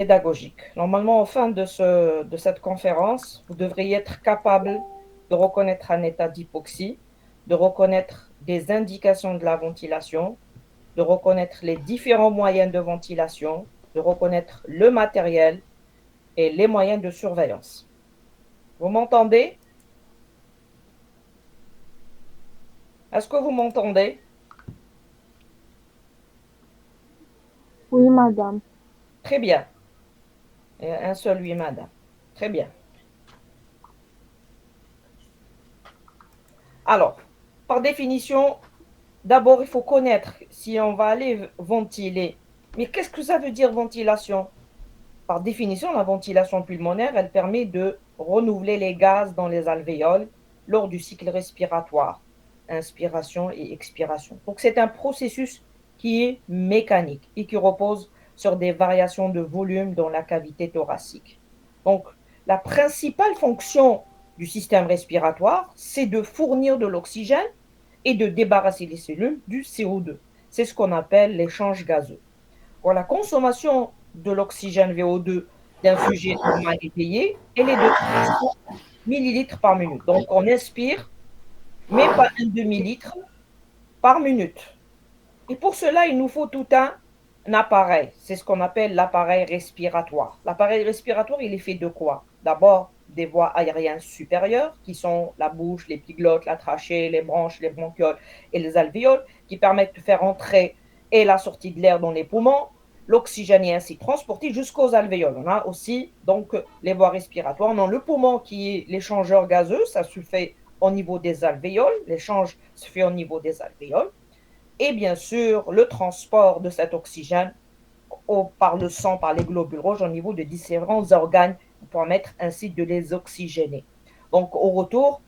pédagogique. Normalement, en fin de cette conférence, vous devriez être capable de reconnaître un état d'hypoxie, de reconnaître des indications de la ventilation, de reconnaître les différents moyens de ventilation, de reconnaître le matériel et les moyens de surveillance. Vous m'entendez? Est-ce que vous m'entendez? Oui, madame. Très bien. Et un seul oui, madame. Très bien. Alors, par définition, d'abord, il faut connaître si on va aller ventiler. Mais qu'est-ce que ça veut dire ventilation? Par définition, la ventilation pulmonaire, elle permet de renouveler les gaz dans les alvéoles lors du cycle respiratoire, inspiration et expiration. Donc, c'est un processus qui est mécanique et qui repose sur des variations de volume dans la cavité thoracique. Donc, la principale fonction du système respiratoire, c'est de fournir de l'oxygène et de débarrasser les cellules du CO2. C'est ce qu'on appelle l'échange gazeux. Pour la consommation de l'oxygène VO2 d'un sujet normal éveillé, elle est de 300 millilitres par minute. Donc, on inspire, mais pas un demi-litre par minute. Et pour cela, il nous faut tout un appareil. C'est ce qu'on appelle l'appareil respiratoire. L'appareil respiratoire, il est fait de quoi? D'abord, des voies aériennes supérieures, qui sont la bouche, l'épiglotte, la trachée, les branches, les bronchioles et les alvéoles, qui permettent de faire entrer et la sortie de l'air dans les poumons. L'oxygène est ainsi transporté jusqu'aux alvéoles. On a aussi donc les voies respiratoires. On a le poumon qui est l'échangeur gazeux, ça se fait au niveau des alvéoles. L'échange se fait au niveau des alvéoles et bien sûr le transport de cet oxygène par le sang, par les globules rouges au niveau de différents organes pour permettre ainsi de les oxygéner. Donc au retour,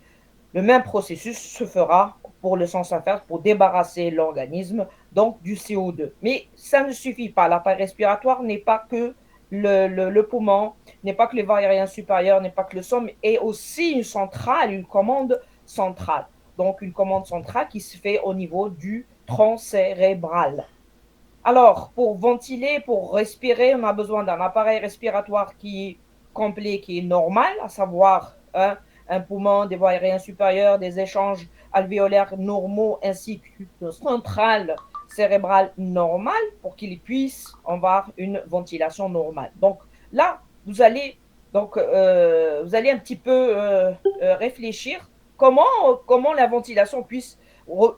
le même processus se fera pour le sens inverse pour débarrasser l'organisme donc du CO2. Mais ça ne suffit pas. L'appareil respiratoire n'est pas que le poumon, n'est pas que les voies aériennes supérieures, n'est pas que le sang, mais est aussi une centrale, une commande centrale. Donc une commande centrale qui se fait au niveau du tronc cérébral. Alors, pour ventiler, pour respirer, on a besoin d'un appareil respiratoire qui est complet, qui est normal, à savoir un poumon, des voies aériennes supérieures, des échanges alvéolaires normaux, ainsi qu'une centrale cérébrale normale pour qu'il puisse avoir une ventilation normale. Donc là, vous allez, vous allez un petit peu réfléchir comment la ventilation puisse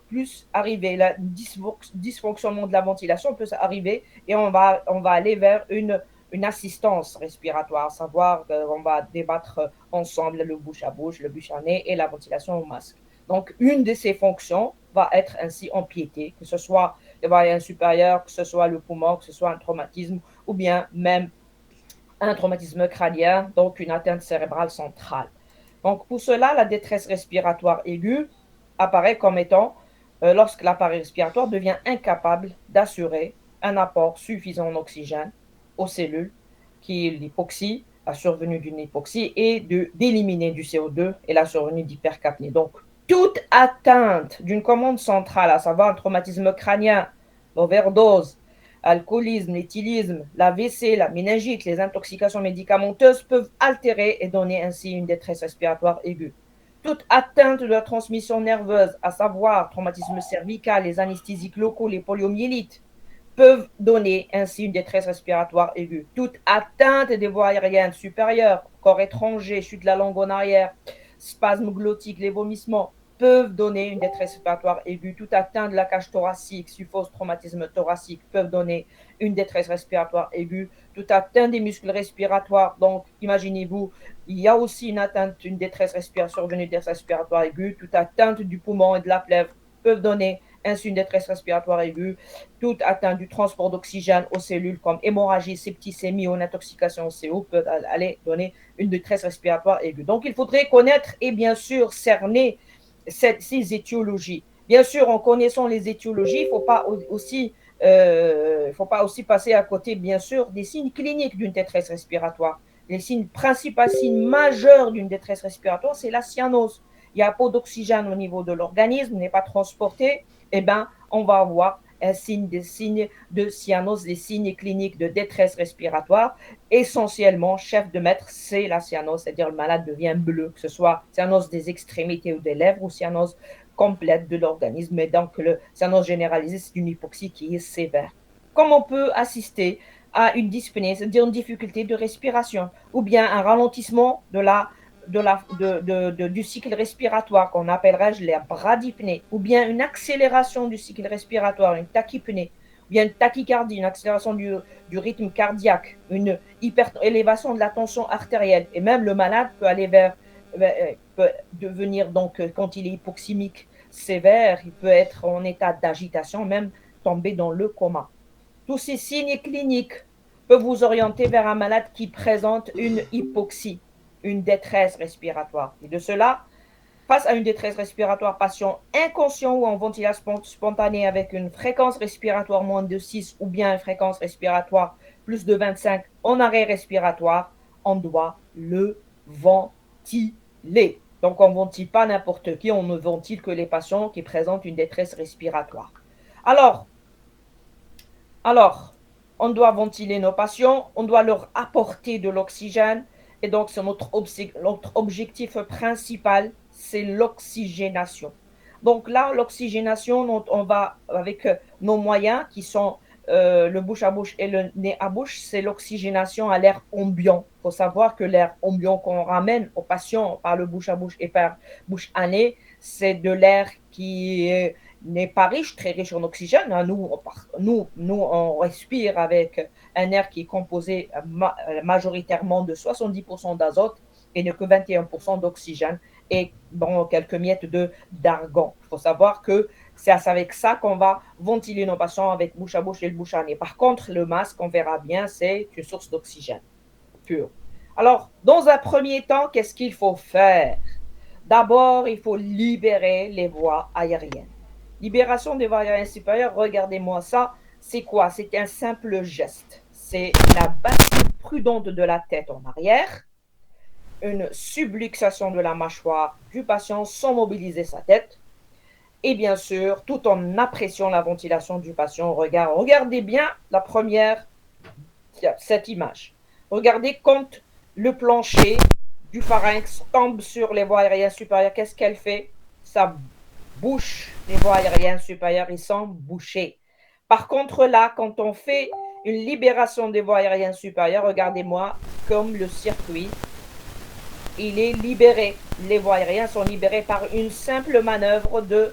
plus arriver, le dysfonctionnement de la ventilation peut arriver et on va aller vers une assistance respiratoire, savoir qu'on va débattre ensemble le bouche à bouche, le bouche à nez et la ventilation au masque. Donc, une de ces fonctions va être ainsi empiétée, que ce soit les voies supérieures, que ce soit le poumon, que ce soit un traumatisme ou bien même un traumatisme crânien, donc une atteinte cérébrale centrale. Donc, pour cela, la détresse respiratoire aiguë apparaît comme étant lorsque l'appareil respiratoire devient incapable d'assurer un apport suffisant en oxygène aux cellules, qui est l'hypoxie, la survenue d'une hypoxie, et d'éliminer du CO2 et la survenue d'hypercapnie. Donc, toute atteinte d'une commande centrale, à savoir un traumatisme crânien, l'overdose, alcoolisme, l'éthylisme, l'AVC, la méningite, les intoxications médicamenteuses peuvent altérer et donner ainsi une détresse respiratoire aiguë. Toute atteinte de la transmission nerveuse, à savoir traumatisme cervical, les anesthésiques locaux, les poliomyélites, peuvent donner ainsi une détresse respiratoire aiguë. Toute atteinte des voies aériennes supérieures, corps étranger, chute de la langue en arrière, spasmes glottiques, les vomissements, peuvent donner une détresse respiratoire aiguë. Toute atteinte de la cage thoracique, suffose, traumatisme thoracique, peuvent donner une détresse respiratoire aiguë. Toute atteinte des muscles respiratoires, donc imaginez-vous, il y a aussi une atteinte, une détresse respiratoire, survenue de détresse respiratoire aiguë. Toute atteinte du poumon et de la plèvre peuvent donner ainsi une détresse respiratoire aiguë. Toute atteinte du transport d'oxygène aux cellules comme hémorragie, septicémie ou une intoxication au CO peut aller donner une détresse respiratoire aiguë. Donc, il faudrait connaître et bien sûr cerner ces étiologies. Bien sûr, en connaissant les étiologies, il ne faut pas aussi passer à côté, bien sûr, des signes cliniques d'une détresse respiratoire. Les signes principaux, signes majeurs d'une détresse respiratoire, c'est la cyanose. Il n'y a pas d'oxygène au niveau de l'organisme, n'est pas transporté, eh ben, on va avoir des signes de cyanose, les signes cliniques de détresse respiratoire. Essentiellement, chef de maître, c'est la cyanose, c'est-à-dire le malade devient bleu, que ce soit cyanose des extrémités ou des lèvres ou cyanose complète de l'organisme. Et donc, le cyanose généralisée, c'est une hypoxie qui est sévère. Comme on peut assister à une dyspnée, c'est-à-dire une difficulté de respiration, ou bien un ralentissement du cycle respiratoire qu'on appellerait la bradypnée, ou bien une accélération du cycle respiratoire, une tachypnée, ou bien une tachycardie, une accélération du rythme cardiaque, une élévation de la tension artérielle. Et même le malade peut aller peut devenir, donc, quand il est hypoxémique sévère, il peut être en état d'agitation, même tomber dans le coma. Tous ces signes cliniques peuvent vous orienter vers un malade qui présente une hypoxie, une détresse respiratoire. Et de cela, face à une détresse respiratoire, patient inconscient ou en ventilation spontanée avec une fréquence respiratoire moins de 6 ou bien une fréquence respiratoire plus de 25 en arrêt respiratoire, on doit le ventiler. Donc, on ne ventile pas n'importe qui, on ne ventile que les patients qui présentent une détresse respiratoire. Alors, on doit ventiler nos patients, on doit leur apporter de l'oxygène. Et donc, c'est notre objectif principal, c'est l'oxygénation. Donc là, l'oxygénation, on va avec nos moyens qui sont le bouche à bouche et le nez à bouche, c'est l'oxygénation à l'air ambiant. Il faut savoir que l'air ambiant qu'on ramène aux patients par le bouche à bouche et par bouche à nez, c'est de l'air qui n'est pas riche, très riche en oxygène. Nous, on respire avec un air qui est composé majoritairement de 70% d'azote et ne que 21% d'oxygène et bon, quelques miettes d'argon. Il faut savoir que c'est avec ça qu'on va ventiler nos patients avec bouche à bouche et le bouche à nez. Par contre, le masque, on verra bien, c'est une source d'oxygène pur. Alors, dans un premier temps, qu'est-ce qu'il faut faire? D'abord, il faut libérer les voies aériennes. Libération des voies aériennes supérieures, regardez-moi ça. C'est quoi? C'est un simple geste. C'est la bascule prudente de la tête en arrière, une subluxation de la mâchoire du patient sans mobiliser sa tête, et bien sûr, tout en appréciant la ventilation du patient. Regardez bien cette image. Regardez quand le plancher du pharynx tombe sur les voies aériennes supérieures. Qu'est-ce qu'elle fait? Ça bouche les voies aériennes supérieures, ils sont bouchés. Par contre, là, quand on fait une libération des voies aériennes supérieures, regardez-moi comme le circuit, il est libéré. Les voies aériennes sont libérées par une simple manœuvre de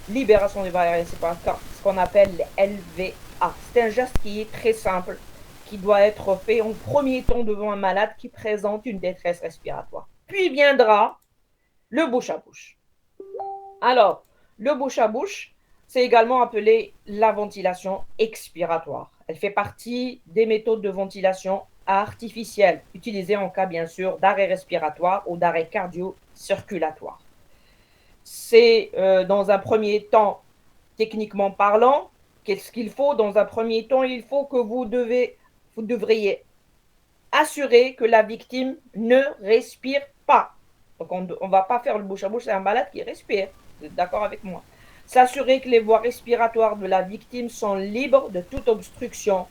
libération des voies aériennes supérieures, ce qu'on appelle les LVA. C'est un geste qui est très simple, qui doit être fait en premier temps devant un malade qui présente une détresse respiratoire. Puis viendra le bouche à bouche. Alors, le bouche à bouche, c'est également appelé la ventilation expiratoire. Elle fait partie des méthodes de ventilation artificielle, utilisées en cas bien sûr d'arrêt respiratoire ou d'arrêt cardio-circulatoire. C'est dans un premier temps, techniquement parlant, qu'est-ce qu'il faut? Dans un premier temps, il faut que vous devriez assurer que la victime ne respire pas. Donc, on ne va pas faire le bouche à bouche, c'est un malade qui respire. Vous êtes d'accord avec moi? S'assurer que les voies respiratoires de la victime sont libres de toute obstruction,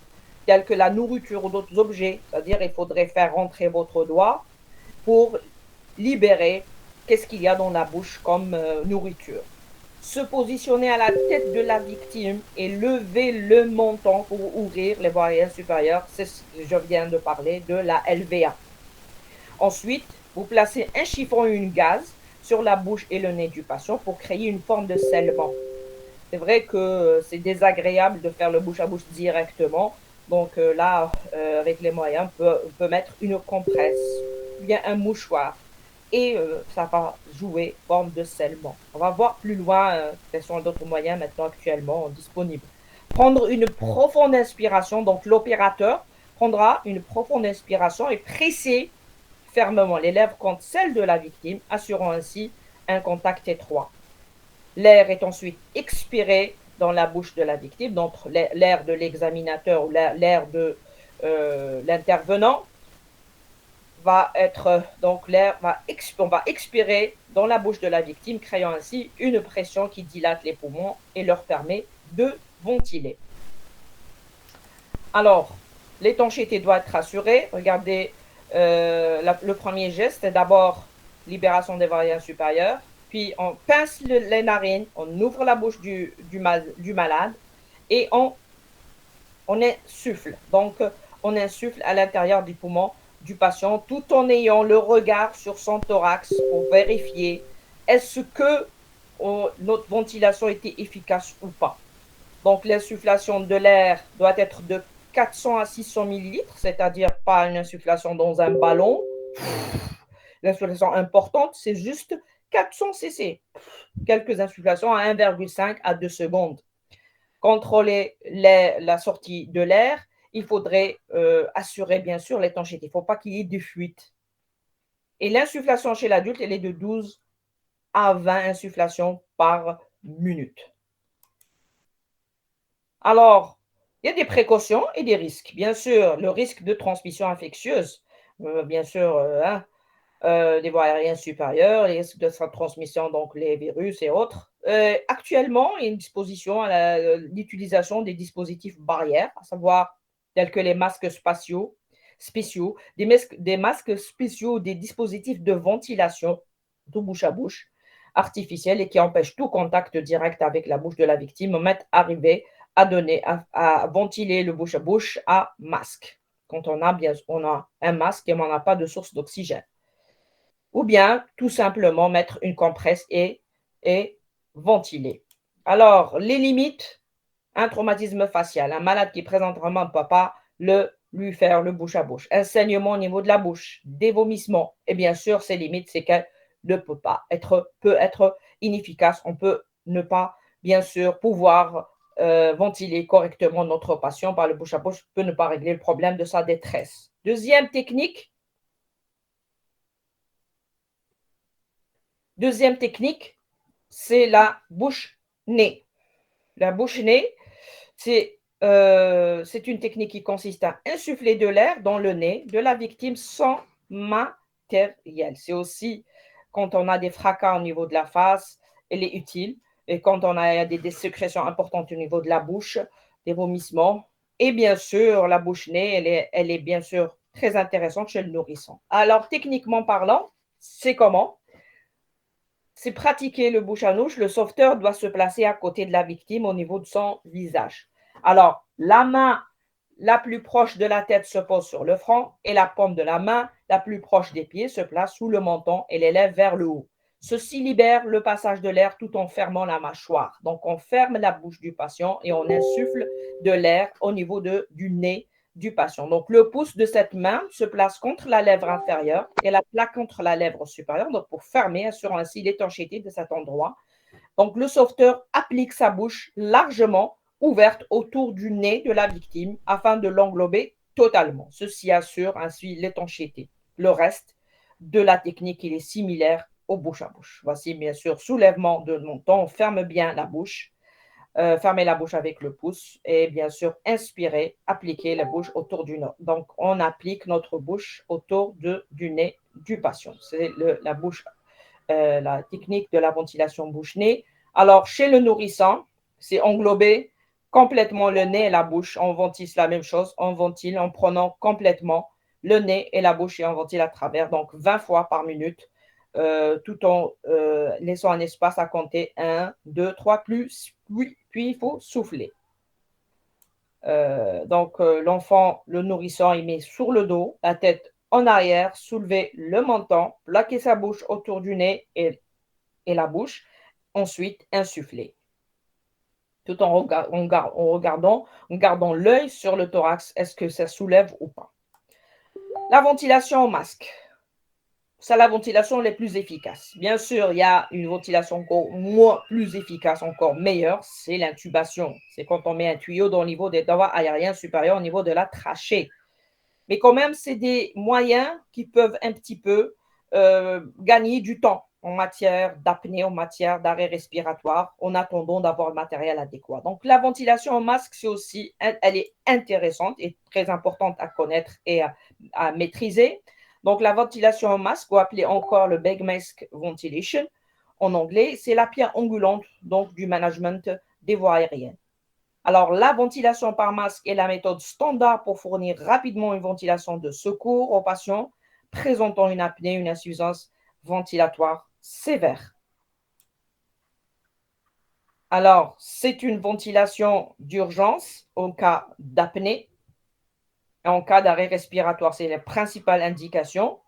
telle que la nourriture ou d'autres objets. C'est-à-dire, il faudrait faire rentrer votre doigt pour libérer qu'est-ce qu'il y a dans la bouche comme nourriture. Se positionner à la tête de la victime et lever le menton pour ouvrir les voies aériennes supérieures. C'est ce que je viens de parler de la LVA. Ensuite, vous placez un chiffon et une gaze sur la bouche et le nez du patient pour créer une forme de scellement. C'est vrai que c'est désagréable de faire le bouche à bouche directement. Donc là, avec les moyens, on peut mettre une compresse, bien un mouchoir. Et ça va jouer forme de scellement. On va voir plus loin quels sont d'autres moyens maintenant actuellement disponibles. Prendre une profonde inspiration, donc l'opérateur prendra une profonde inspiration et presser fermement les lèvres contre celles de la victime, assurant ainsi un contact étroit. L'air est ensuite expiré dans la bouche de la victime, donc l'air de l'examinateur ou l'air de l'intervenant va être, donc on va expirer dans la bouche de la victime, créant ainsi une pression qui dilate les poumons et leur permet de ventiler. Alors, l'étanchéité doit être assurée. Regardez, le premier geste est d'abord libération des voies aériennes supérieures, puis on pince les narines, on ouvre la bouche du malade et on insuffle. Donc, on insuffle à l'intérieur du poumon du patient tout en ayant le regard sur son thorax pour vérifier est-ce que notre ventilation était efficace ou pas. Donc, l'insufflation de l'air doit être de 400 à 600 millilitres, c'est-à-dire pas une insufflation dans un ballon. L'insufflation importante, c'est juste 400 cc. Quelques insufflations à 1,5 à 2 secondes. Contrôler la sortie de l'air, il faudrait assurer bien sûr l'étanchéité. Il ne faut pas qu'il y ait de fuite. Et l'insufflation chez l'adulte, elle est de 12 à 20 insufflations par minute. Alors, il y a des précautions et des risques. Bien sûr, le risque de transmission infectieuse, bien sûr, des voies aériennes supérieures, les risques de transmission, donc les virus et autres. Actuellement, il y a une disposition à l'utilisation des dispositifs barrières, à savoir tels que les masques spéciaux, des masques spéciaux, des dispositifs de ventilation de bouche à bouche artificiels et qui empêchent tout contact direct avec la bouche de la victime, m'est arrivé à ventiler le bouche à bouche à masque. Quand on a un masque et on n'a pas de source d'oxygène. Ou bien, tout simplement, mettre une compresse et ventiler. Alors, les limites, un traumatisme facial. Un malade qui présente vraiment ne peut pas lui faire le bouche à bouche. Un saignement au niveau de la bouche, des vomissements. Et bien sûr, ses limites, c'est qu'elle ne peut être inefficace. On peut ne pas, bien sûr, pouvoir ventiler correctement notre patient par le bouche à bouche, peut ne pas régler le problème de sa détresse. Deuxième technique, c'est la bouche-nez. La bouche-nez, c'est une technique qui consiste à insuffler de l'air dans le nez de la victime sans matériel. C'est aussi quand on a des fracas au niveau de la face, elle est utile. Et quand on a des sécrétions importantes au niveau de la bouche, des vomissements. Et bien sûr, la bouche-nez, elle est bien sûr très intéressante chez le nourrisson. Alors, techniquement parlant, c'est comment? C'est pratiquer le bouche à bouche. Le sauveteur doit se placer à côté de la victime au niveau de son visage. Alors, la main la plus proche de la tête se pose sur le front et la paume de la main la plus proche des pieds se place sous le menton et les lèvres vers le haut. Ceci libère le passage de l'air tout en fermant la mâchoire. Donc, on ferme la bouche du patient et on insuffle de l'air au niveau du nez du patient. Donc, le pouce de cette main se place contre la lèvre inférieure et la plaque contre la lèvre supérieure, donc pour fermer, assurant ainsi l'étanchéité de cet endroit. Donc, le sauveteur applique sa bouche largement ouverte autour du nez de la victime afin de l'englober totalement. Ceci assure ainsi l'étanchéité. Le reste de la technique, il est similaire au bouche à bouche. Voici bien sûr soulèvement de menton, on ferme bien la bouche. Fermer la bouche avec le pouce et bien sûr inspirer, appliquer la bouche autour du nez. Donc, on applique notre bouche autour du nez du patient. C'est la technique de la ventilation bouche-nez. Alors, chez le nourrisson, c'est englober complètement le nez et la bouche. On ventile la même chose, on ventile en prenant complètement le nez et la bouche et on ventile à travers, donc 20 fois par minute, tout en laissant un espace à compter 1, 2, 3, plus, puis il faut souffler. Donc, l'enfant, le nourrisson, il met sur le dos, la tête en arrière, soulever le menton, plaquer sa bouche autour du nez et la bouche, ensuite insuffler. Tout en gardant l'œil sur le thorax, est-ce que ça soulève ou pas. La ventilation au masque. C'est la ventilation la plus efficace. Bien sûr, il y a une ventilation encore plus efficace, encore meilleure, c'est l'intubation. C'est quand on met un tuyau dans le niveau des voies aériennes supérieures au niveau de la trachée. Mais quand même, c'est des moyens qui peuvent un petit peu gagner du temps en matière d'apnée, en matière d'arrêt respiratoire, en attendant d'avoir le matériel adéquat. Donc, la ventilation au masque, c'est aussi, elle est intéressante et très importante à connaître et à maîtriser. Donc, la ventilation au masque, ou appelée encore le bag mask ventilation en anglais, c'est la pierre angulante donc, du management des voies aériennes. Alors, la ventilation par masque est la méthode standard pour fournir rapidement une ventilation de secours aux patients présentant une apnée, une insuffisance ventilatoire sévère. Alors, c'est une ventilation d'urgence en cas d'apnée, en cas d'arrêt respiratoire. C'est la principale indication.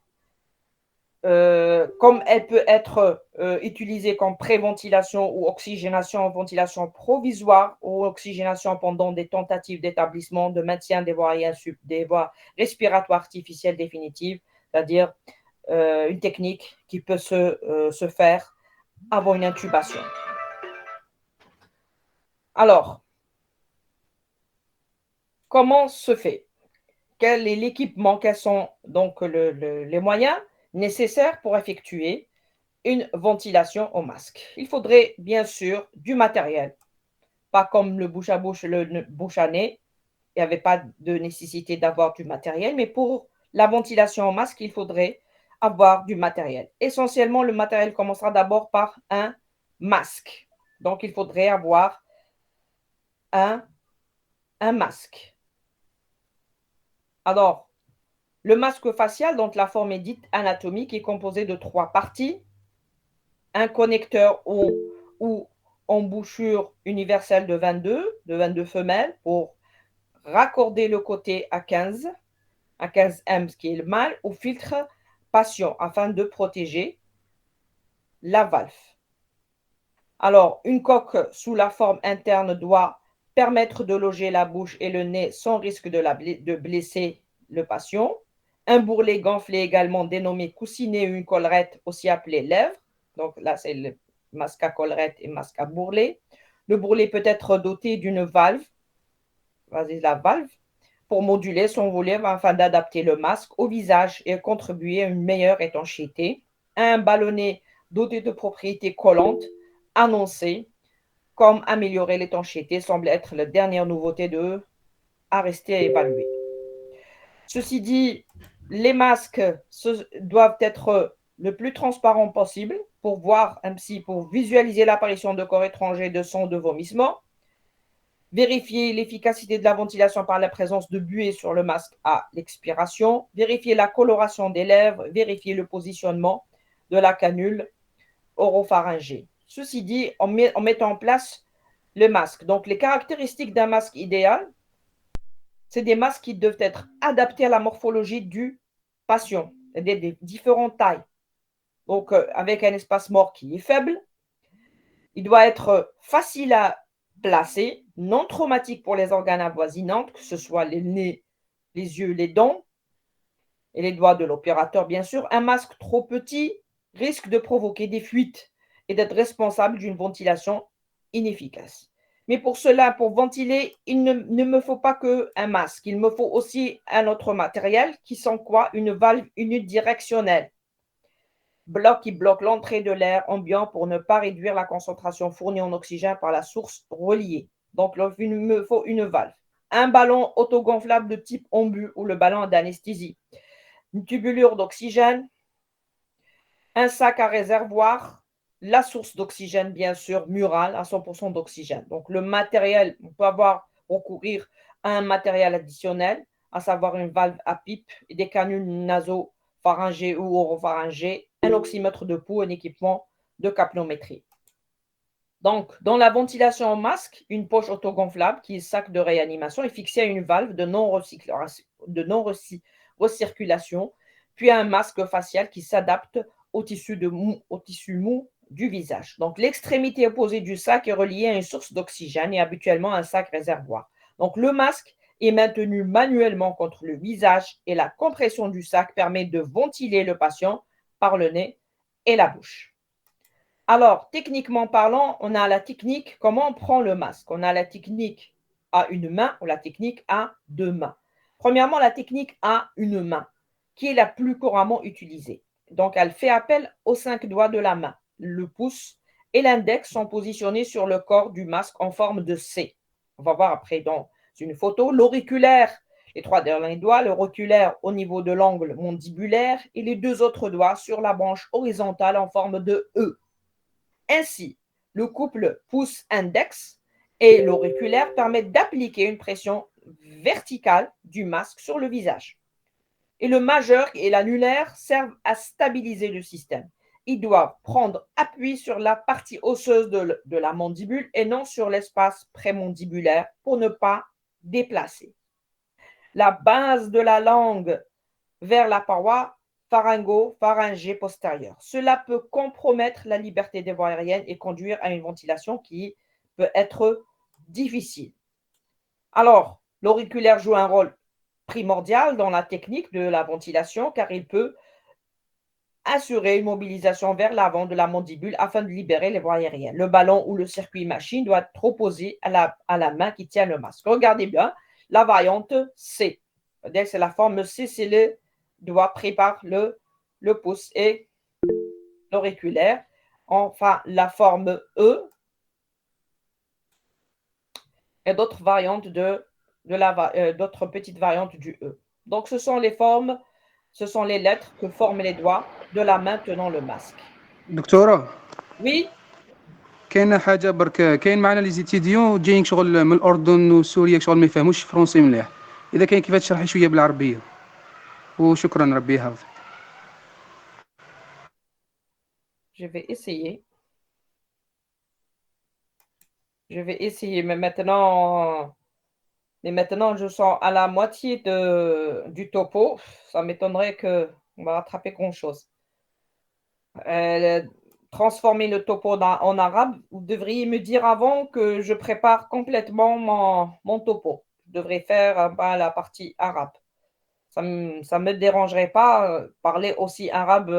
Comme elle peut être utilisée comme préventilation ou oxygénation en ventilation provisoire ou oxygénation pendant des tentatives d'établissement de maintien des voies respiratoires artificielles définitives, c'est-à-dire une technique qui peut se faire avant une intubation. Alors, comment se fait? Quel est l'équipement? Quels sont donc les moyens nécessaires pour effectuer une ventilation au masque? Il faudrait bien sûr du matériel, pas comme le bouche à bouche, le bouche à nez. Il n'y avait pas de nécessité d'avoir du matériel, mais pour la ventilation au masque, il faudrait avoir du matériel. Essentiellement, le matériel commencera d'abord par un masque. Donc, il faudrait avoir un, un masque. Alors, le masque facial, dont la forme est dite anatomique, est composé de 3 parties. Un connecteur ou embouchure universelle de 22 femelles pour raccorder le côté à 15M, ce qui est le mâle, au filtre patient afin de protéger la valve. Alors, une coque sous la forme interne doit permettre de loger la bouche et le nez sans risque de blesser le patient. Un bourrelet gonflé également dénommé coussinet ou une collerette, aussi appelée lèvre. Donc là, c'est le masque à collerette et masque à bourrelet. Le bourrelet peut être doté d'une valve, la valve, pour moduler son volume afin d'adapter le masque au visage et contribuer à une meilleure étanchéité. Un ballonnet doté de propriétés collantes annoncées comme améliorer l'étanchéité semble être la dernière nouveauté à rester à évaluer. Ceci dit, les masques doivent être le plus transparents possible pour voir pour visualiser l'apparition de corps étrangers, de sang, de vomissements. Vérifier l'efficacité de la ventilation par la présence de buée sur le masque à l'expiration. Vérifier la coloration des lèvres. Vérifier le positionnement de la canule oropharyngée. Ceci dit, en mettant en place le masque. Donc, les caractéristiques d'un masque idéal, c'est des masques qui doivent être adaptés à la morphologie du patient, c'est-à-dire des différentes tailles. Donc, avec un espace mort qui est faible, il doit être facile à placer, non traumatique pour les organes avoisinants, que ce soit les nez, les yeux, les dents et les doigts de l'opérateur, bien sûr. Un masque trop petit risque de provoquer des fuites et d'être responsable d'une ventilation inefficace. Mais pour cela, pour ventiler, il ne me faut pas qu'un masque. Il me faut aussi un autre matériel qui sont quoi? Une valve unidirectionnelle. Qui bloque l'entrée de l'air ambiant pour ne pas réduire la concentration fournie en oxygène par la source reliée. Donc, il me faut une valve. Un ballon autogonflable de type embu ou le ballon d'anesthésie. Une tubulure d'oxygène. Un sac à réservoir. La source d'oxygène, bien sûr, murale à 100% d'oxygène. Donc, le matériel, on peut recourir à un matériel additionnel, à savoir une valve à pipe et des canules nasopharyngées ou oropharyngées, un oxymètre de pouls, un équipement de capnométrie. Donc, dans la ventilation au masque, une poche autogonflable qui est sac de réanimation est fixée à une valve de non-recirculation, puis à un masque facial qui s'adapte au tissu mou du visage. Donc, l'extrémité opposée du sac est reliée à une source d'oxygène et habituellement un sac réservoir. Donc, le masque est maintenu manuellement contre le visage et la compression du sac permet de ventiler le patient par le nez et la bouche. Alors, techniquement parlant, on a la technique, comment on prend le masque? On a la technique à une main ou la technique à 2 mains. Premièrement, la technique à une main, qui est la plus couramment utilisée. Donc, elle fait appel aux 5 doigts de la main. Le pouce et l'index sont positionnés sur le corps du masque en forme de C. On va voir après dans une photo. L'auriculaire, les 3 derniers doigts, l'auriculaire au niveau de l'angle mandibulaire et les 2 autres doigts sur la branche horizontale en forme de E. Ainsi, le couple pouce-index et l'auriculaire permettent d'appliquer une pression verticale du masque sur le visage. Et le majeur et l'annulaire servent à stabiliser le système. Ils doivent prendre appui sur la partie osseuse de la mandibule et non sur l'espace prémandibulaire pour ne pas déplacer la base de la langue vers la paroi pharyngo-pharyngée postérieure. Cela peut compromettre la liberté des voies aériennes et conduire à une ventilation qui peut être difficile. Alors, l'auriculaire joue un rôle primordial dans la technique de la ventilation car il peut assurer une mobilisation vers l'avant de la mandibule afin de libérer les voies aériennes. Le ballon ou le circuit machine doit être opposé à la main qui tient le masque. Regardez bien, la variante C. C'est la forme C, c'est le doigt pris par le pouce et l'auriculaire. Enfin, la forme E et d'autres variantes d'autres petites variantes du E. Donc, ce sont les lettres que forment les doigts de la main tenant le masque. دكتورة Oui, كاينه حاجه برك، كاين معنا لي زيتيديون جايين شغل من الاردن وسوريا شغل ما يفهموش فرونسي مليح، اذا كاين كيفاش تشرحي شويه بالعربيه. وشكرا ربي يحفظك. je vais essayer. Je vais essayer, mais maintenant, je sens à la moitié du topo. Ça m'étonnerait qu'on va rattraper grand-chose. Transformer le topo en arabe, vous devriez me dire avant que je prépare complètement mon topo. Je devrais faire la partie arabe. Ça me dérangerait pas parler aussi arabe,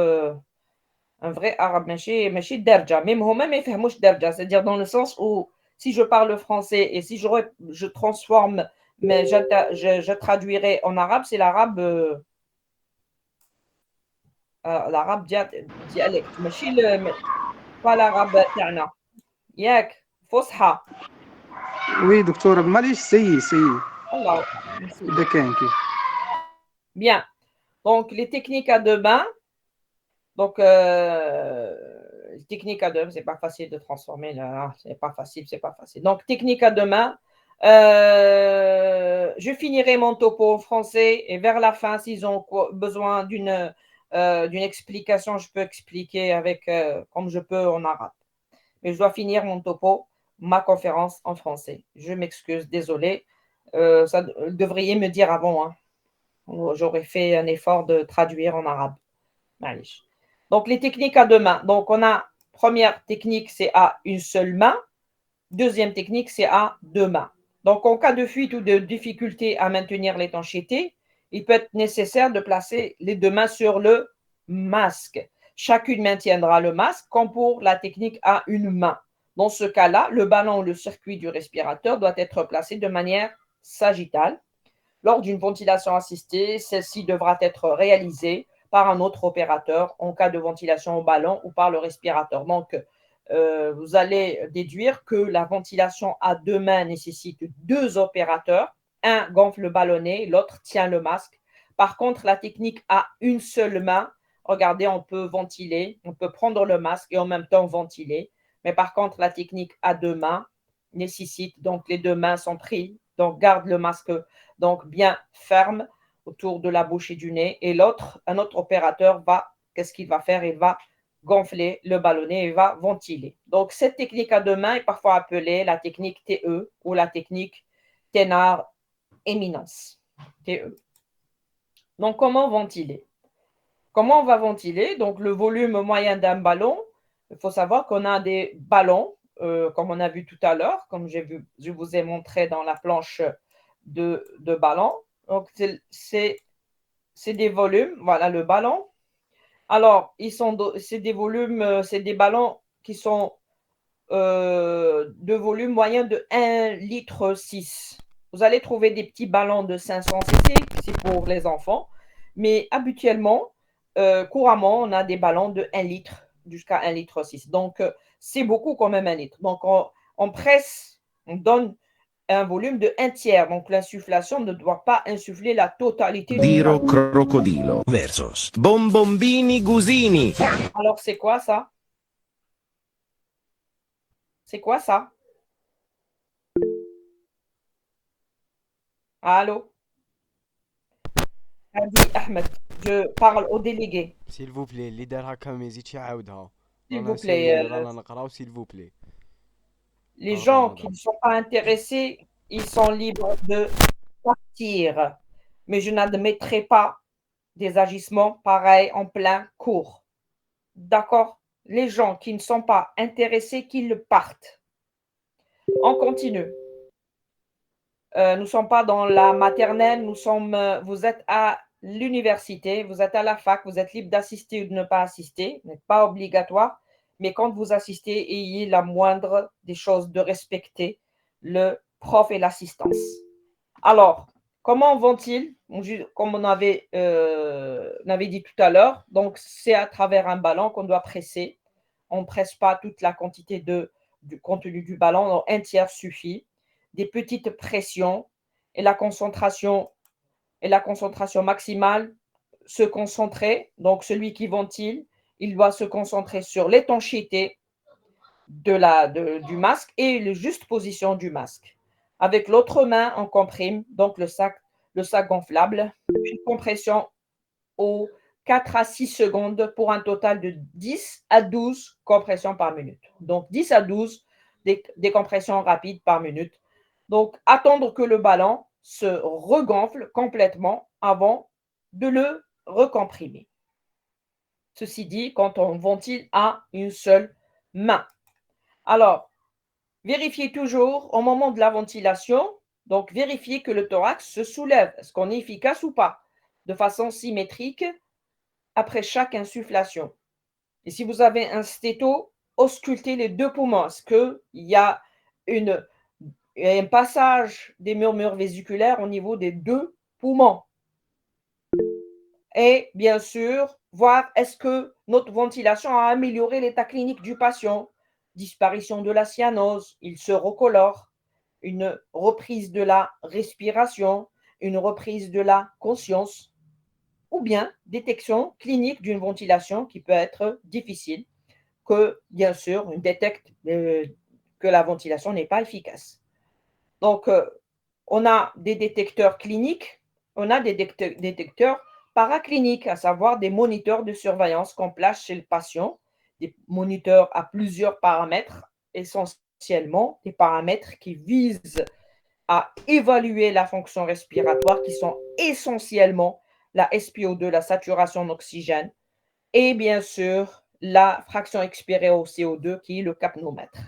un vrai arabe, ماشي درجة. Même هما ما يفهموش درجة, c'est-à-dire dans le sens où si je parle français et si je transforme, mais je traduirai en arabe, c'est l'arabe l'arabe dialecte, pas l'arabe تاعنا. ياك فصحى. وي دكتوره معليش سي الله اذا كاين كيف. Bien. Donc les techniques à deux mains. Donc, technique à deux mains, c'est pas facile de transformer là, c'est pas facile. Donc, technique à deux mains. Je finirai mon topo en français et vers la fin, s'ils ont besoin d'une explication, je peux expliquer comme je peux en arabe. Mais je dois finir mon topo, ma conférence en français. Je m'excuse, désolé. Ça devriez me dire avant, hein. J'aurais fait un effort de traduire en arabe. Allez. Donc, les techniques à deux mains. Donc, on a première technique, c'est à une seule main. Deuxième technique, c'est à deux mains. Donc, en cas de fuite ou de difficulté à maintenir l'étanchéité, il peut être nécessaire de placer les deux mains sur le masque. Chacune maintiendra le masque comme pour la technique à une main. Dans ce cas-là, le ballon ou le circuit du respirateur doit être placé de manière sagittale. Lors d'une ventilation assistée, celle-ci devra être réalisée par un autre opérateur en cas de ventilation au ballon ou par le respirateur. Donc, vous allez déduire que la ventilation à deux mains nécessite deux opérateurs. Un gonfle le ballonnet, l'autre tient le masque. Par contre, la technique à une seule main, regardez, on peut ventiler, on peut prendre le masque et en même temps ventiler. Mais par contre, la technique à deux mains nécessite, donc les deux mains sont prises, donc garde le masque donc bien ferme autour de la bouche et du nez. Et un autre opérateur qu'est-ce qu'il va faire? Il va gonfler le ballonnet et va ventiler. Donc, cette technique à deux mains est parfois appelée la technique TE ou la technique Thénard éminence. TE. Donc, comment ventiler? Comment on va ventiler? Donc, le volume moyen d'un ballon, il faut savoir qu'on a des ballons, comme on a vu tout à l'heure, comme je vous ai montré dans la planche de ballon. Donc, c'est des volumes. Voilà le ballon. Alors, c'est des volumes, c'est des ballons qui sont de volume moyen de 1,6 litre. Vous allez trouver des petits ballons de 500 cc, c'est pour les enfants. Mais habituellement, couramment, on a des ballons de 1 litre jusqu'à 1,6 litre. Donc, c'est beaucoup quand même 1 litre. Donc, on presse, on donne un volume de 1/3. Donc, l'insufflation ne doit pas insuffler la totalité du Diro ballon. crocodilo versus bombombini gusini. Alors, c'est quoi ça? C'est quoi ça? Allô? Hadi Ahmed, je parle au délégué, سيل فو بلي اللي دارها كان ما يزيدش يعاودها. s'il vous plaît. رانا نقراو سيل فو بلي. Les باردون gens qui ne مدام. sont pas intéressés, ils sont libres de partir. Mais je n'admettrai pas des agissements pareils en plein cours. D'accord? Les gens qui ne sont pas intéressés, qu'ils partent. On continue. Nous ne sommes pas dans la maternelle, vous êtes à l'université, vous êtes à la fac, vous êtes libre d'assister ou de ne pas assister, ce n'est pas obligatoire, mais quand vous assistez, ayez la moindre des choses de respecter le prof et l'assistance. Alors, comment vont-ils? Comme on avait dit tout à l'heure, donc c'est à travers un ballon qu'on doit presser. On ne presse pas toute la quantité du contenu du ballon, donc un tiers suffit. Des petites pressions et la concentration maximale, se concentrer. Donc, celui qui ventile, il doit se concentrer sur l'étanchéité du masque et la juste position du masque. Avec l'autre main, on comprime donc le sac gonflable, une compression aux 4 à 6 secondes pour un total de 10 à 12 compressions par minute. Donc 10 à 12 des compressions rapides par minute. Donc attendre que le ballon se regonfle complètement avant de le recomprimer. Ceci dit, quand on ventile à une seule main. Alors, vérifiez toujours au moment de la ventilation, donc vérifiez que le thorax se soulève. Est-ce qu'on est efficace ou pas? De façon symétrique après chaque insufflation. Et si vous avez un stéto, auscultez les deux poumons. Est-ce qu'il y a un passage des murmures vésiculaires au niveau des deux poumons? Et bien sûr, voir est-ce que notre ventilation a amélioré l'état clinique du patient. Disparition de la cyanose, il se recolore, une reprise de la respiration, une reprise de la conscience, ou bien détection clinique d'une ventilation qui peut être difficile, que bien sûr, on détecte que la ventilation n'est pas efficace. Donc, on a des détecteurs cliniques, on a des détecteurs paracliniques, à savoir des moniteurs de surveillance qu'on place chez le patient, des moniteurs à plusieurs paramètres, essentiellement des paramètres qui visent à évaluer la fonction respiratoire, qui sont essentiellement la SpO2, la saturation en oxygène, et bien sûr la fraction expirée au CO2, qui est le capnomètre.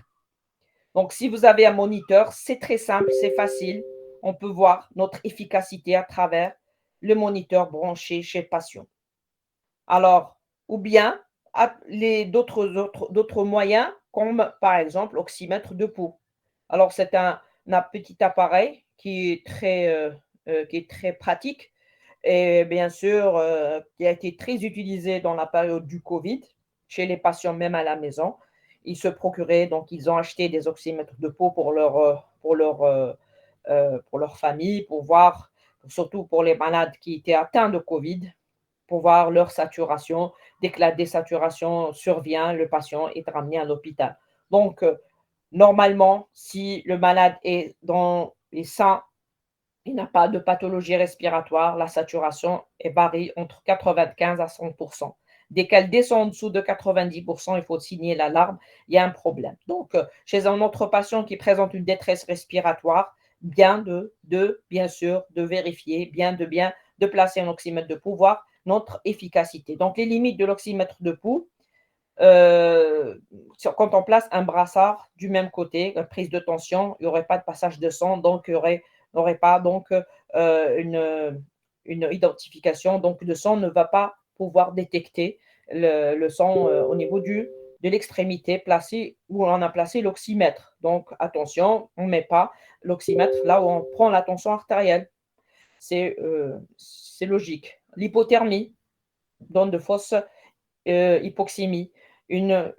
Donc, si vous avez un moniteur, c'est très simple, c'est facile. On peut voir notre efficacité à travers le moniteur branché chez le patient. Alors, ou bien d'autres moyens, comme par exemple l'oxymètre de pouls. Alors, c'est un petit appareil qui est très pratique et bien sûr qui a été très utilisé dans la période du Covid, chez les patients même à la maison. Ils se procuraient, donc ils ont acheté des oxymètres de peau pour leur famille, pour voir, surtout pour les malades qui étaient atteints de Covid, pour voir leur saturation. Dès que la désaturation survient, le patient est ramené à l'hôpital. Donc, normalement, si le malade est sain, il n'a pas de pathologie respiratoire, la saturation varie entre 95 à 100%. Dès qu'elle descend en dessous de 90%, il faut signer l'alarme, il y a un problème. Donc, chez un autre patient qui présente une détresse respiratoire, bien sûr, de vérifier, de placer un oxymètre de pouls, voir notre efficacité. Donc, les limites de l'oxymètre de pouls, quand on place un brassard du même côté, prise de tension, il n'y aurait pas de passage de sang, donc il n'aurait pas une identification. Donc, le sang ne va pas pouvoir détecter le sang au niveau de l'extrémité placée où on a placé l'oxymètre. Donc, attention, on ne met pas l'oxymètre là où on prend la tension artérielle. C'est logique. L'hypothermie donne de fausses hypoxémies, une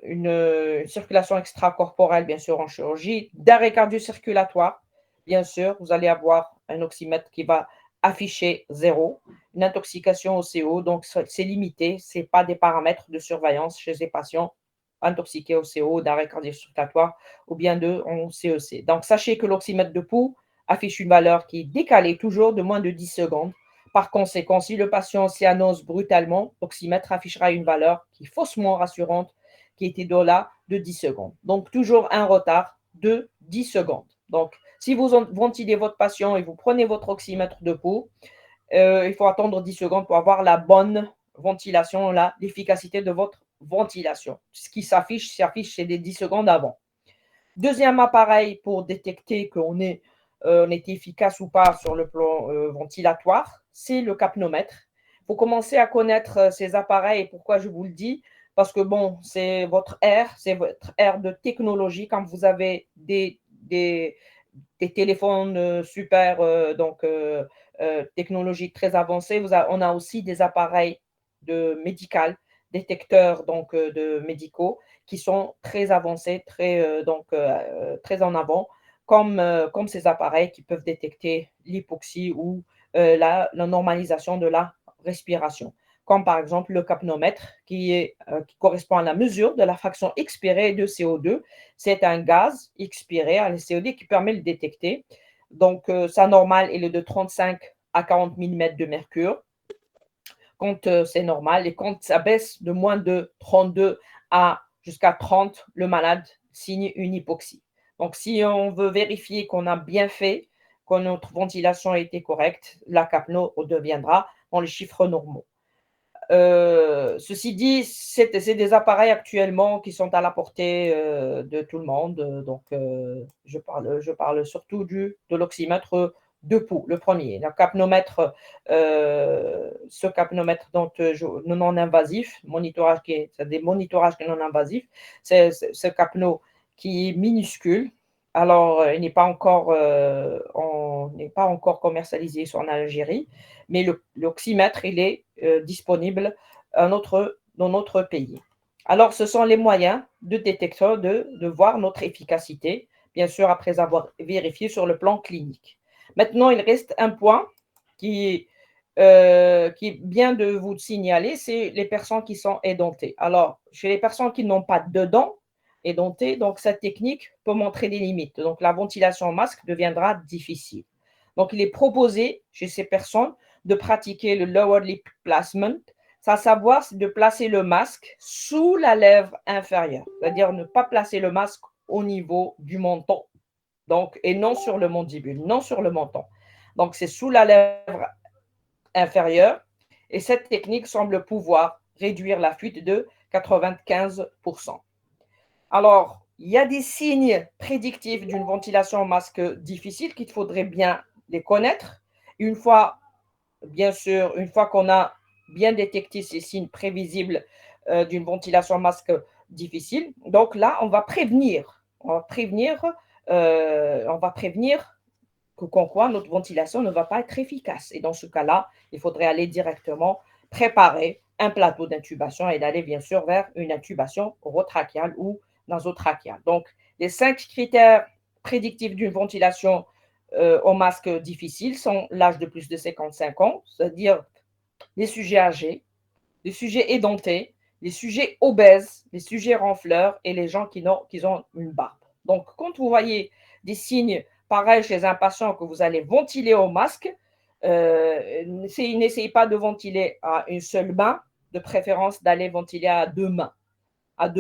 circulation extracorporelle, bien sûr, en chirurgie, d'arrêt cardio-circulatoire. Bien sûr, vous allez avoir un oxymètre qui va afficher 0, une intoxication au CO, donc c'est limité, ce n'est pas des paramètres de surveillance chez les patients intoxiqués au CO, d'arrêt cardio-circulatoire ou bien en CEC. Donc, sachez que l'oxymètre de pouls affiche une valeur qui est décalée toujours de moins de 10 secondes. Par conséquent, si le patient s'annonce brutalement, l'oxymètre affichera une valeur qui est faussement rassurante, qui était là de 10 secondes. Donc, toujours un retard de 10 secondes. Donc, si vous ventilez votre patient et vous prenez votre oxymètre de pouls, il faut attendre 10 secondes pour avoir la bonne ventilation, l'efficacité de votre ventilation. Ce qui s'affiche c'est des 10 secondes avant. Deuxième appareil pour détecter qu'on est efficace ou pas sur le plan ventilatoire, c'est le capnomètre. Il faut commencer à connaître ces appareils. Et pourquoi je vous le dis? Parce que bon, c'est votre ère de technologie. Quand vous avez des téléphones super technologiques très avancées, on a aussi des appareils médical, détecteurs de médicaux qui sont très avancés, très en avant, comme ces appareils qui peuvent détecter l'hypoxie ou la normalisation de la respiration, comme par exemple le capnomètre qui correspond à la mesure de la fraction expirée de CO2. C'est un gaz expiré à la CO2 qui permet de le détecter. Donc, sa normale est de 35 à 40 mm de mercure quand c'est normal, et quand ça baisse de moins de 32 à jusqu'à 30, le malade signe une hypoxie. Donc, si on veut vérifier qu'on a bien fait, que notre ventilation a été correcte, la capno redeviendra dans les chiffres normaux. Ceci dit, c'est des appareils actuellement qui sont à la portée de tout le monde. Donc, je parle surtout de l'oxymètre de pouls, le premier. Le capnomètre, ce capnomètre non invasif, c'est des monitorages non invasifs, c'est ce capno qui est minuscule. Alors, il n'est pas encore commercialisé en Algérie, mais l'oxymètre, il est disponible dans notre pays. Alors, ce sont les moyens de détecteur de voir notre efficacité, bien sûr, après avoir vérifié sur le plan clinique. Maintenant, il reste un point qui est bien de vous signaler, c'est les personnes qui sont édentées. Alors, chez les personnes qui n'ont pas de dents édentées, donc cette technique peut montrer des limites. Donc, la ventilation au masque deviendra difficile. Donc, il est proposé chez ces personnes de pratiquer le lower lip placement, à savoir de placer le masque sous la lèvre inférieure, c'est-à-dire ne pas placer le masque au niveau du menton, donc, et non sur le mandibule, non sur le menton. Donc, c'est sous la lèvre inférieure, et cette technique semble pouvoir réduire la fuite de 95%. Alors, il y a des signes prédictifs d'une ventilation au masque difficile qu'il faudrait bien les connaître. Bien sûr, une fois qu'on a bien détecté ces signes prévisibles d'une ventilation au masque difficile, donc là, on va prévenir qu'en quoi notre ventilation ne va pas être efficace. Et dans ce cas-là, il faudrait aller directement préparer un plateau d'intubation et d'aller bien sûr vers une intubation orotrachéale ou nasotrachéale. Donc, les 5 critères prédictifs d'une ventilation au masque difficile sont l'âge de plus de 55 ans, c'est-à-dire les sujets âgés, les sujets édentés, les sujets obèses, les sujets ronfleurs et les gens qui ont une barbe. Donc, quand vous voyez des signes pareils chez un patient que vous allez ventiler au masque, n'essayez pas de ventiler à une seule main, de préférence d'aller ventiler à deux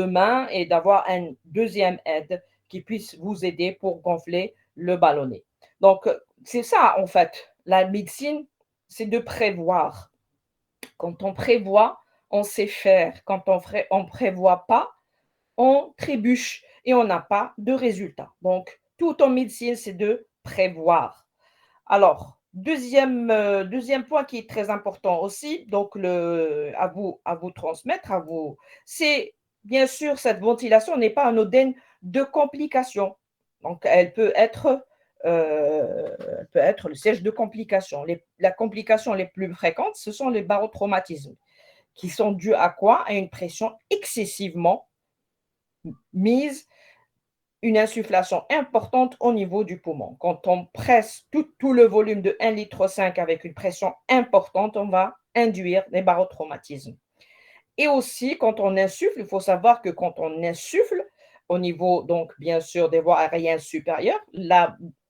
mains et d'avoir une deuxième aide qui puisse vous aider pour gonfler le ballonnet. Donc, c'est ça en fait. La médecine, c'est de prévoir. Quand on prévoit, on sait faire. Quand on ne prévoit pas, on trébuche et on n'a pas de résultat. Donc, tout en médecine, c'est de prévoir. Alors, deuxième point qui est très important aussi, donc à vous transmettre, c'est bien sûr, cette ventilation n'est pas anodine de complications. Donc, elle peut être le siège de complications. Les complications les plus fréquentes, ce sont les barotraumatismes, qui sont dus à quoi? À une pression excessivement mise, une insufflation importante au niveau du poumon. Quand on presse tout le volume de 1,5 litre avec une pression importante, on va induire des barotraumatismes. Et aussi, quand on insuffle, il faut savoir que quand on insuffle, au niveau, donc, bien sûr, des voies aériennes supérieures,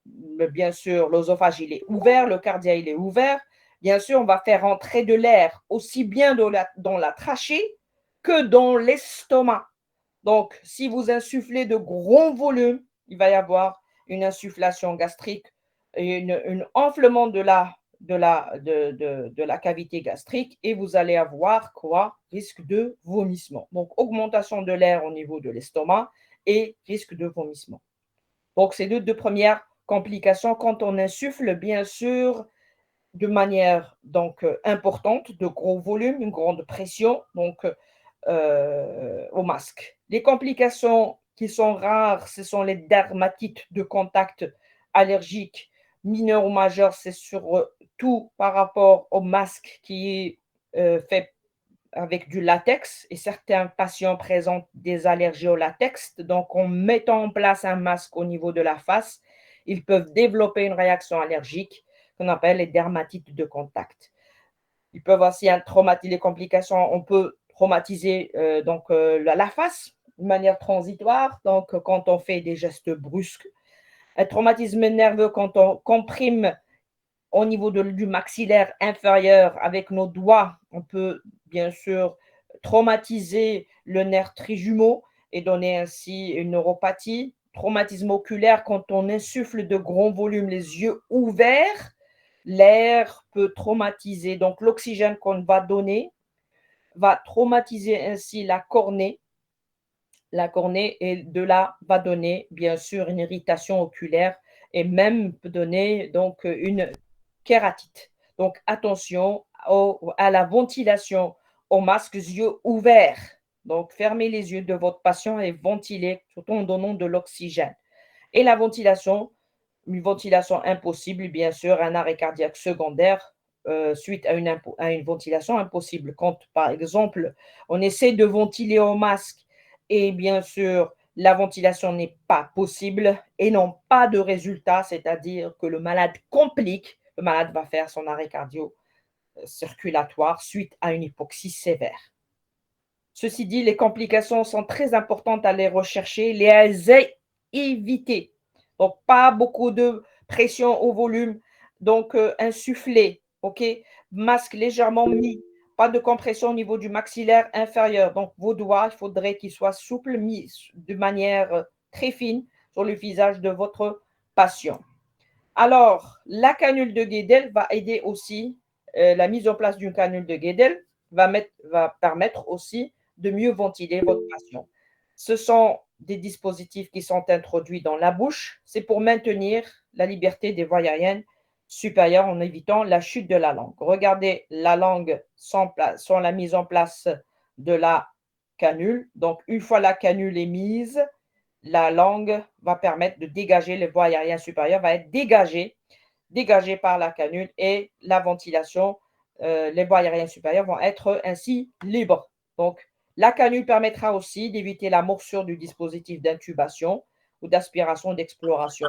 bien sûr, l'œsophage, il est ouvert, le cardia, il est ouvert. Bien sûr, on va faire entrer de l'air aussi bien dans la trachée que dans l'estomac. Donc, si vous insufflez de gros volumes, il va y avoir une insufflation gastrique, un enflement de la cavité gastrique et vous allez avoir quoi? Risque de vomissement. Donc, augmentation de l'air au niveau de l'estomac et risque de vomissement. Donc, c'est les deux premières complications quand on insuffle, bien sûr, de manière donc importante, de gros volumes, une grande pression, donc au masque. Les complications qui sont rares, ce sont les dermatites de contact allergiques mineurs ou majeurs, c'est surtout par rapport au masque qui est fait avec du latex et certains patients présentent des allergies au latex. Donc, en mettant en place un masque au niveau de la face, ils peuvent développer une réaction allergique qu'on appelle les dermatites de contact. Ils peuvent aussi traumatiser les complications. On peut traumatiser la face de manière transitoire, donc quand on fait des gestes brusques. Un traumatisme nerveux quand on comprime au niveau du maxillaire inférieur avec nos doigts, on peut bien sûr traumatiser le nerf trijumeau et donner ainsi une neuropathie. Traumatisme oculaire quand on insuffle de gros volumes, les yeux ouverts, l'air peut traumatiser. Donc l'oxygène qu'on va donner va traumatiser ainsi la cornée. La cornée et de là va donner bien sûr une irritation oculaire et même peut donner donc une kératite. Donc attention à la ventilation, au masque yeux ouverts. Donc fermez les yeux de votre patient et ventilez surtout en donnant de l'oxygène. Et la ventilation, une ventilation impossible, bien sûr, un arrêt cardiaque secondaire suite à une ventilation impossible. Quand, par exemple, on essaie de ventiler au masque et bien sûr, la ventilation n'est pas possible et non pas de résultat, c'est-à-dire que le malade complique, le malade va faire son arrêt cardio-circulatoire suite à une hypoxie sévère. Ceci dit, les complications sont très importantes à les rechercher, les éviter. Donc, pas beaucoup de pression au volume, donc insufflé, ok? Masque légèrement mis, pas de compression au niveau du maxillaire inférieur. Donc, vos doigts, il faudrait qu'ils soient souples, mis de manière très fine sur le visage de votre patient. Alors, la canule de Guédel va aider aussi, la mise en place d'une canule de Guédel va permettre aussi de mieux ventiler votre patient. Ce sont des dispositifs qui sont introduits dans la bouche. C'est pour maintenir la liberté des voies aériennes supérieures en évitant la chute de la langue. Regardez la langue sans la mise en place de la canule. Donc, une fois la canule est mise, la langue va permettre de dégager les voies aériennes supérieures, va être dégagée par la canule et la ventilation, les voies aériennes supérieures vont être ainsi libres. Donc, la canule permettra aussi d'éviter la morsure du dispositif d'intubation ou d'aspiration d'exploration.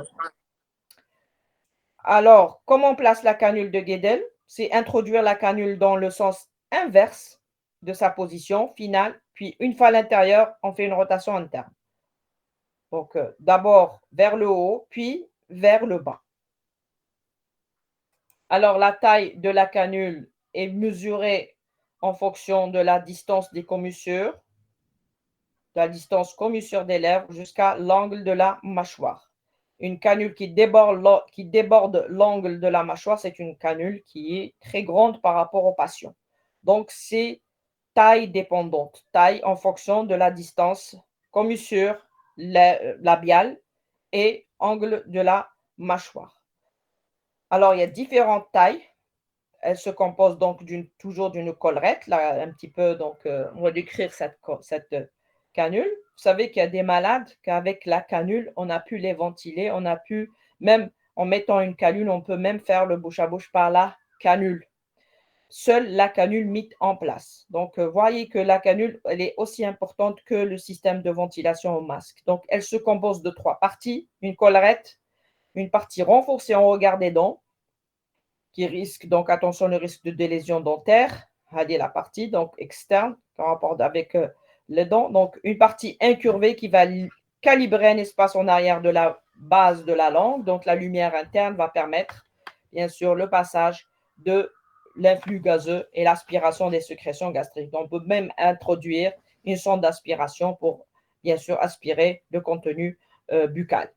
Alors, comment on place la canule de Guédel? C'est introduire la canule dans le sens inverse de sa position finale, puis une fois à l'intérieur, on fait une rotation interne. Donc, d'abord vers le haut, puis vers le bas. Alors, la taille de la canule est mesurée en fonction de la distance des commissures, de la distance commissure des lèvres jusqu'à l'angle de la mâchoire. Une canule qui déborde l'angle de la mâchoire, c'est une canule qui est très grande par rapport au patient. Donc, c'est taille dépendante, taille en fonction de la distance commissure labiale et angle de la mâchoire. Alors, il y a différentes tailles. Elle se compose donc toujours d'une collerette, là, un petit peu, donc on va décrire cette canule. Vous savez qu'il y a des malades qu'avec la canule, on a pu les ventiler, on a pu, même en mettant une canule, on peut même faire le bouche à bouche par la canule. Seule la canule mise en place. Donc, voyez que la canule, elle est aussi importante que le système de ventilation au masque. Donc, elle se compose de 3 parties. Une collerette, une partie renforcée en regard des dents, qui risque, donc attention, le risque de délésion dentaire, la partie donc externe en rapport avec les dents. Donc, une partie incurvée qui va calibrer un espace en arrière de la base de la langue. Donc, la lumière interne va permettre, bien sûr, le passage de l'influx gazeux et l'aspiration des sécrétions gastriques. Donc, on peut même introduire une sonde d'aspiration pour, bien sûr, aspirer le contenu buccal.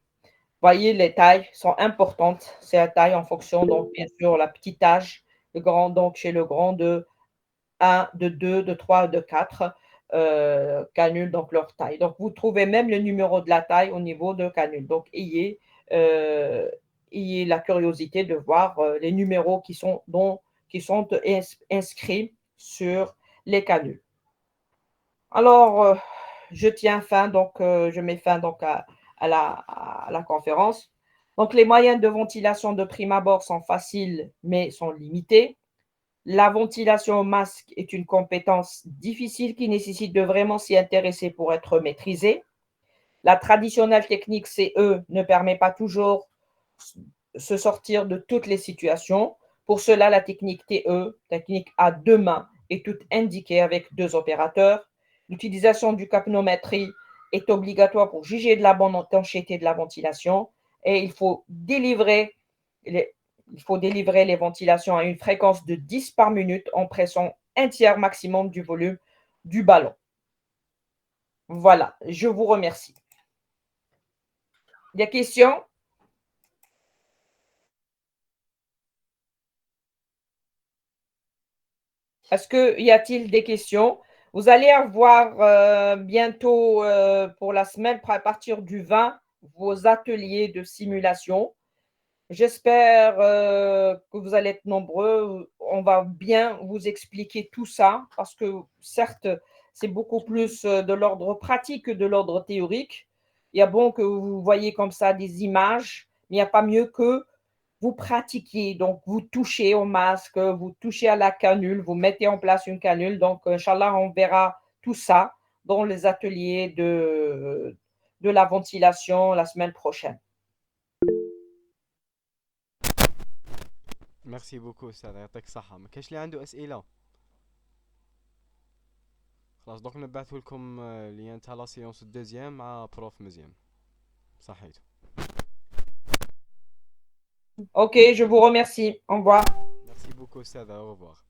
Voyez, les tailles sont importantes. C'est la taille en fonction, donc, bien sûr, la petite âge, le grand, donc, chez le grand de 1, de 2, de 3, de 4 canules, donc leur taille. Donc, vous trouvez même le numéro de la taille au niveau de canule. Donc, ayez la curiosité de voir les numéros qui sont inscrits sur les canules. Alors, je mets fin donc à la conférence. Donc, les moyens de ventilation de prime abord sont faciles, mais sont limités. La ventilation au masque est une compétence difficile qui nécessite de vraiment s'y intéresser pour être maîtrisée. La traditionnelle technique CE ne permet pas toujours de se sortir de toutes les situations. Pour cela, la technique TE, technique à deux mains, est toute indiquée avec deux opérateurs. L'utilisation du capnométrie est obligatoire pour juger de la bonne étanchéité de la ventilation et il faut délivrer les ventilations à une fréquence de 10 par minute en pressant un tiers maximum du volume du ballon. Voilà, je vous remercie. Des questions? Y a-t-il des questions? Vous allez avoir bientôt pour la semaine, à partir du 20, vos ateliers de simulation. J'espère que vous allez être nombreux. On va bien vous expliquer tout ça parce que certes, c'est beaucoup plus de l'ordre pratique que de l'ordre théorique. Il y a bon que vous voyez comme ça des images, mais il n'y a pas mieux que vous pratiquiez. Donc, vous touchez au masque, vous touchez à la canule, vous mettez en place une canule. Donc, Inch'Allah, on verra tout ça dans les ateliers de la ventilation la semaine prochaine. ميرسي بوكو استاذ يعطيك الصحة. ما كاش اللي عنده اسئلة؟ خلاص دوك نبعثوا لكم ليان تاع لا سيونس الدوزيام مع بروف مزيان. صحيتو. Ok, je vous remercie. Au revoir. ميرسي بوكو استاذ. au revoir.